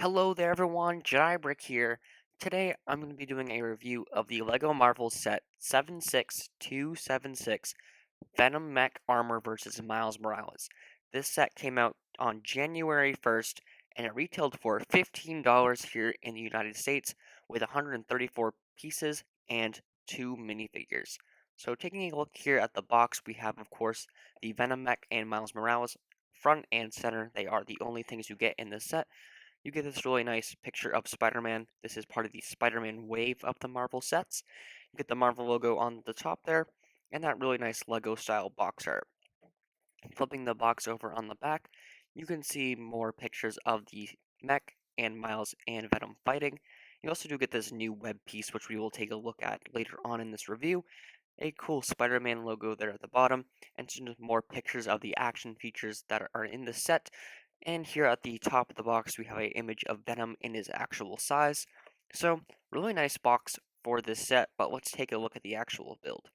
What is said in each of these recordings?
Hello there everyone, Jedi here. Today I'm going to be doing a review of the LEGO Marvel set 76276 Venom Mech Armor vs. Miles Morales. This set came out on January 1st and it retailed for $15 here in the United States with 134 pieces and 2 minifigures. So taking a look here at the box, we have of course the Venom Mech and Miles Morales front and center. They are the only things you get in this set. You get this really nice picture of Spider-Man. This is part of the Spider-Man wave of the Marvel sets. You get the Marvel logo on the top there, and that really nice Lego style box art. Flipping the box over on the back, you can see more pictures of the Mech and Miles and Venom fighting. You also do get this new web piece, which we will take a look at later on in this review. A cool Spider-Man logo there at the bottom, and some more pictures of the action features that are in the set. And here at the top of the box, we have an image of Venom in his actual size. So, really nice box for this set, but let's take a look at the actual build.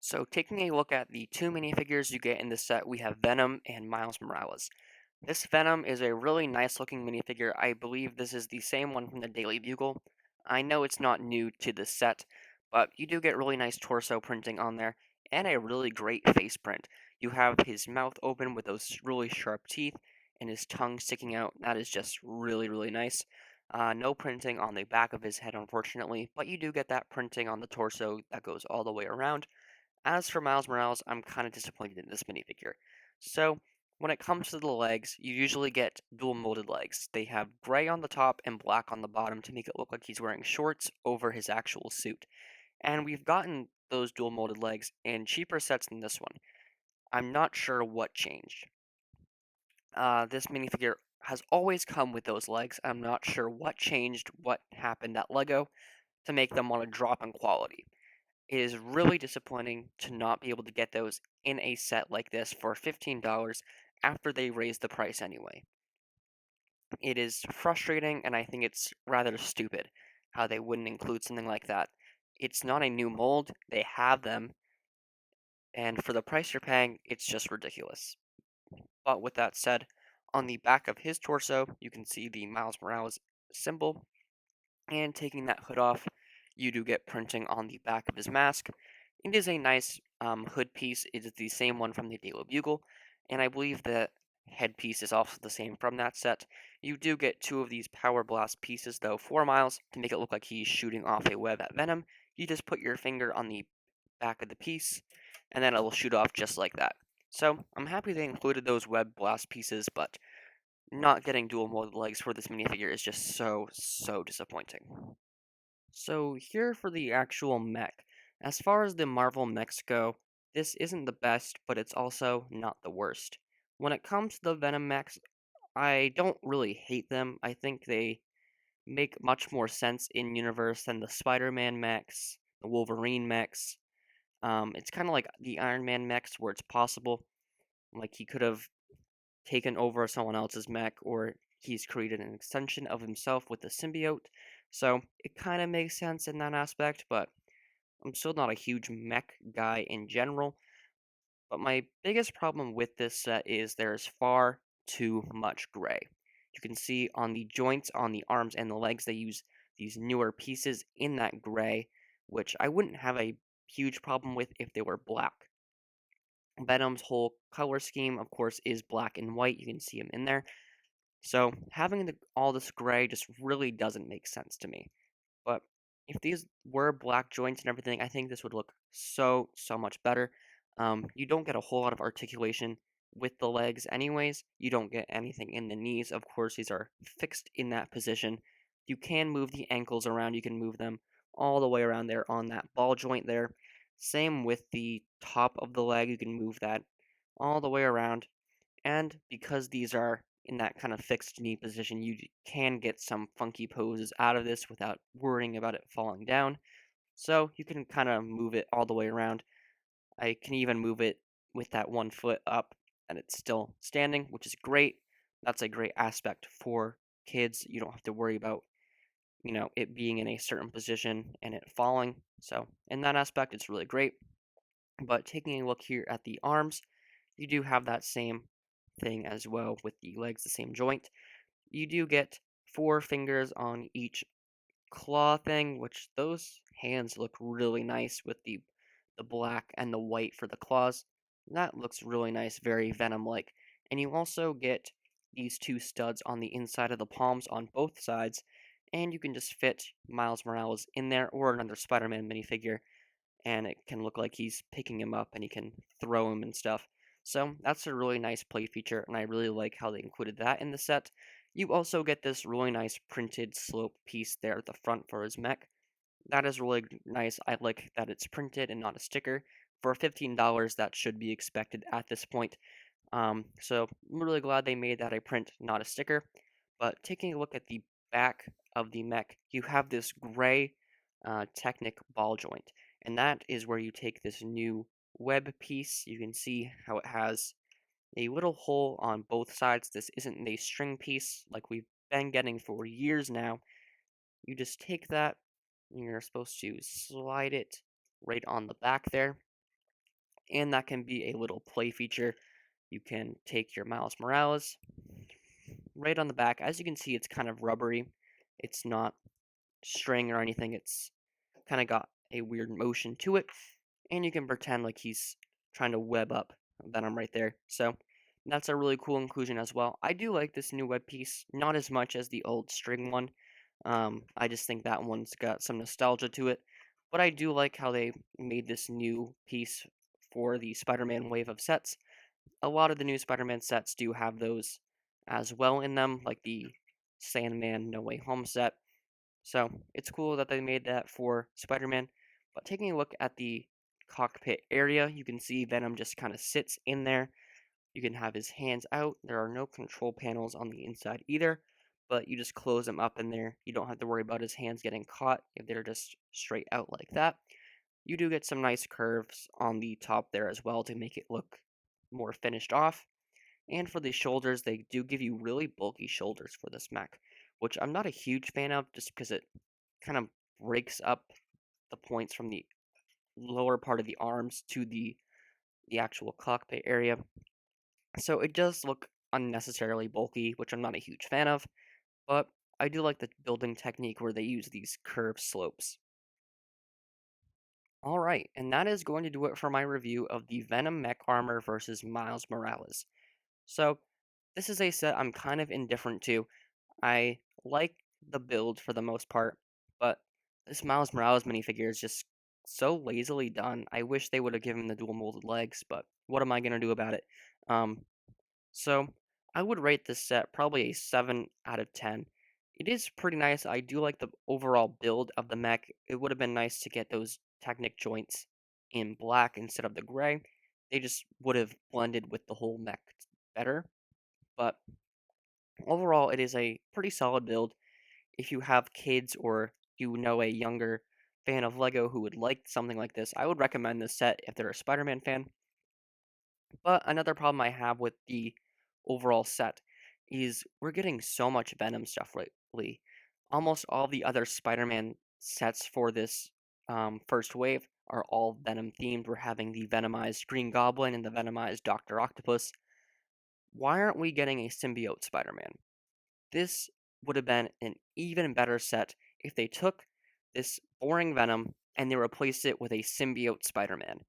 So, taking a look at the two minifigures you get in this set, we have Venom and Miles Morales. This Venom is a really nice looking minifigure. I believe this is the same one from the Daily Bugle. I know it's not new to the set, but you do get really nice torso printing on there and a really great face print. You have his mouth open with those really sharp teeth and his tongue sticking out. That is just really, really nice. No printing on the back of his head, unfortunately, but you do get that printing on the torso that goes all the way around. As for Miles Morales, I'm kind of disappointed in this minifigure. So, when it comes to the legs, you usually get dual molded legs. They have gray on the top and black on the bottom to make it look like he's wearing shorts over his actual suit. And we've gotten those dual molded legs in cheaper sets than this one. I'm not sure what changed. This minifigure has always come with those legs. I'm not sure what changed, what happened at LEGO to make them want to drop in quality. It is really disappointing to not be able to get those in a set like this for $15 after they raised the price anyway. It is frustrating, and I think it's rather stupid how they wouldn't include something like that. It's not a new mold, they have them, and for the price you're paying, it's just ridiculous. But with that said, on the back of his torso, you can see the Miles Morales symbol, and taking that hood off, you do get printing on the back of his mask. It is a nice hood piece. It is the same one from the Daily Bugle, and I believe the headpiece is also the same from that set. You do get two of these Power Blast pieces, though, for Miles, to make it look like he's shooting off a web at Venom. You just put your finger on the back of the piece, and then it will shoot off just like that. So, I'm happy they included those web blast pieces, but not getting dual molded legs for this minifigure is just so disappointing. So here for the actual mech. As far as the Marvel mechs go, this isn't the best, but it's also not the worst. When it comes to the Venom mechs, I don't really hate them. I think they make much more sense in universe than the Spider-Man mechs, the Wolverine mechs. It's kind of like the Iron Man mechs where it's possible. Like he could have taken over someone else's mech, or he's created an extension of himself with the symbiote. So it kind of makes sense in that aspect, but I'm still not a huge mech guy in general. But my biggest problem with this set is there's far too much gray. You can see on the joints, on the arms, and the legs, they use these newer pieces in that gray, which I wouldn't have a huge problem with if they were black. Venom's whole color scheme, of course, is black and white. You can see him in there. So having all this gray just really doesn't make sense to me. But if these were black joints and everything, I think this would look so much better. You don't get a whole lot of articulation with the legs anyways. You don't get anything in the knees. Of course, these are fixed in that position. You can move the ankles around. You can move them all the way around there on that ball joint there. Same with the top of the leg. You can move that all the way around. And because these are in that kind of fixed knee position, you can get some funky poses out of this without worrying about it falling down. So you can kind of move it all the way around. I can even move it with that one foot up and it's still standing, which is great. That's a great aspect for kids. You don't have to worry about, it being in a certain position and it falling. So in that aspect, it's really great. But taking a look here at the arms, you do have that same thing as well with the legs, the same joint. You do get 4 fingers on each claw thing, which those hands look really nice with the black and the white for the claws. That looks really nice, very Venom-like. And you also get these 2 studs on the inside of the palms on both sides, and you can just fit Miles Morales in there or another Spider-Man minifigure, and it can look like he's picking him up and he can throw him and stuff. So that's a really nice play feature, and I really like how they included that in the set. You also get this really nice printed slope piece there at the front for his mech. That is really nice. I like that it's printed and not a sticker. For $15, that should be expected at this point. So I'm really glad they made that a print, not a sticker. But taking a look at the back of the mech, you have this gray Technic ball joint, and that is where you take this new web piece. You can see how it has a little hole on both sides. This isn't a string piece like we've been getting for years now. You just take that, and you're supposed to slide it right on the back there, and that can be a little play feature. You can take your Miles Morales right on the back. As you can see, it's kind of rubbery. It's not string or anything. It's kind of got a weird motion to it, and you can pretend like he's trying to web up Venom right there. So that's a really cool inclusion as well. I do like this new web piece, not as much as the old string one. I just think that one's got some nostalgia to it, but I do like how they made this new piece for the Spider-Man wave of sets. A lot of the new Spider-Man sets do have those as well in them, like the Sandman No Way Home set. So it's cool that they made that for Spider-Man. But taking a look at the cockpit area, you can see Venom just kind of sits in there. You can have his hands out. There are no control panels on the inside either, but you just close them up in there. You don't have to worry about his hands getting caught if they're just straight out like that. You do get some nice curves on the top there as well to make it look more finished off. And for the shoulders, they do give you really bulky shoulders for this mech, which I'm not a huge fan of just because it kind of breaks up the points from the lower part of the arms to the actual cockpit area. So it does look unnecessarily bulky, which I'm not a huge fan of, but I do like the building technique where they use these curved slopes. Alright, and that is going to do it for my review of the Venom mech armor versus Miles Morales. So, this is a set I'm kind of indifferent to. I like the build for the most part, but this Miles Morales minifigure is just so lazily done. I wish they would have given him the dual molded legs, but what am I going to do about it? Um, so I would rate this set probably a 7 out of 10. It is pretty nice. I do like the overall build of the mech. It would have been nice to get those Technic joints in black instead of the gray. They just would have blended with the whole mech better. But overall, it is a pretty solid build. If you have kids or you know a younger fan of Lego who would like something like this, I would recommend this set if they're a Spider-Man fan. But another problem I have with the overall set is we're getting so much Venom stuff lately. Almost all the other Spider-Man sets for this first wave are all Venom themed. We're having the Venomized Green Goblin and the Venomized Doctor Octopus. Why aren't we getting a symbiote Spider-Man? This would have been an even better set if they took this boring Venom and they replaced it with a symbiote Spider-Man.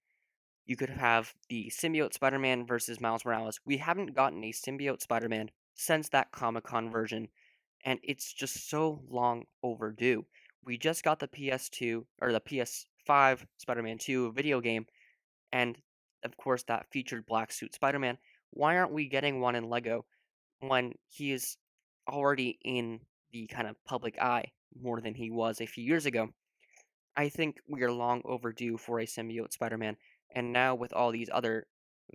You could have the symbiote Spider-Man versus Miles Morales. We haven't gotten a symbiote Spider-Man since that Comic-Con version, and it's just so long overdue. We just got the PS2 or the PS5 Spider-Man 2 video game, and of course that featured Black Suit Spider-Man. Why aren't we getting one in Lego when he is already in the kind of public eye more than he was a few years ago? I think we are long overdue for a symbiote Spider-Man, and now with all these other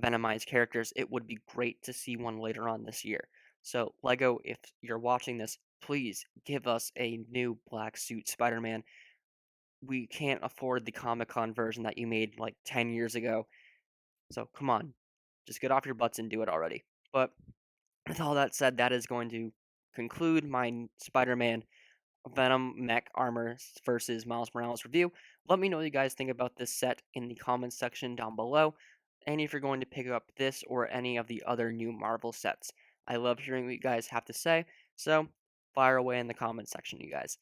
Venomized characters, it would be great to see one later on this year. So, Lego, if you're watching this, please give us a new black suit Spider-Man. We can't afford the Comic-Con version that you made like 10 years ago. So, come on. Just get off your butts and do it already. But with all that said, that is going to conclude my Spider-Man Venom Mech Armor versus Miles Morales review. Let me know what you guys think about this set in the comments section down below, and if you're going to pick up this or any of the other new Marvel sets. I love hearing what you guys have to say. So fire away in the comment section, you guys.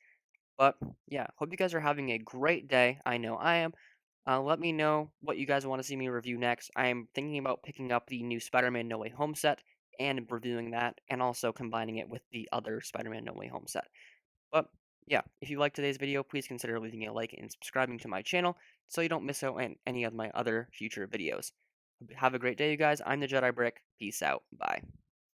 But yeah, hope you guys are having a great day. I know I am. Let me know what you guys want to see me review next. I am thinking about picking up the new Spider-Man No Way Home set and reviewing that, and also combining it with the other Spider-Man No Way Home set. But yeah, if you liked today's video, please consider leaving a like and subscribing to my channel so you don't miss out on any of my other future videos. Have a great day, you guys. I'm the Jedi Brick. Peace out. Bye.